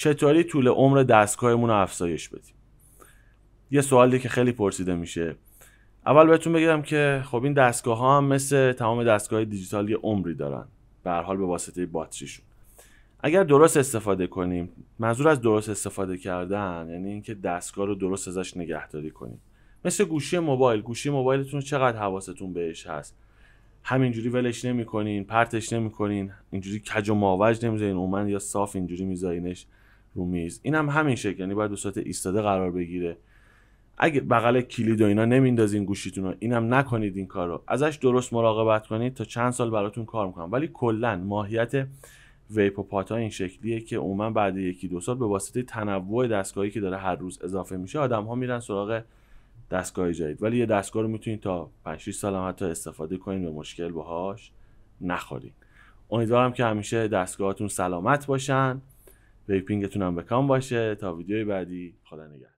چطوری طول عمر دستگاهمون رو افزایش بدیم. یه سوالی که خیلی پرسیده میشه. اول بهتون بگم که خب این دستگاه ها هم مثل تمام دستگاه دیجیتال یه عمری دارن، به هر حال به واسطه باتریشون. اگر درست استفاده کنیم، منظور از درست استفاده کردن یعنی اینکه دستگاه رو درست ازش نگهداری کنیم. مثل گوشی موبایلتون چقدر حواستون بهش هست، همینجوری ولش نمی‌کنین، پرتش نمی‌کنین، اینجوری کج و ماوج نمیذارین عموما، یا صاف اینجوری میذارینش رو میز. اینم همین شکل، یعنی باید به صورت ایستاده قرار بگیره. اگه بغل کلید و اینا نمیندازین گوشیتون رو، اینم نکنید. این کارو ازش درست مراقبت کنید تا چند سال براتون کار میکنه. ولی کلا ماهیت ویپ و پات ها این شکلیه که عموما بعد 1-2 سال به واسطه تنوع دستگاهی که داره هر روز اضافه میشه، آدم ها میرن سراغ دستگاه جدید. ولی یه دستگاه رو میتونید تا 5-6 سال هم حتی استفاده کنید و مشکل باهاش نخورین. امیدوارم که همیشه دستگاهاتون سلامت باشن، ویپینگتون هم بکام باشه. تا ویدیوی بعدی، خدا نگهدار.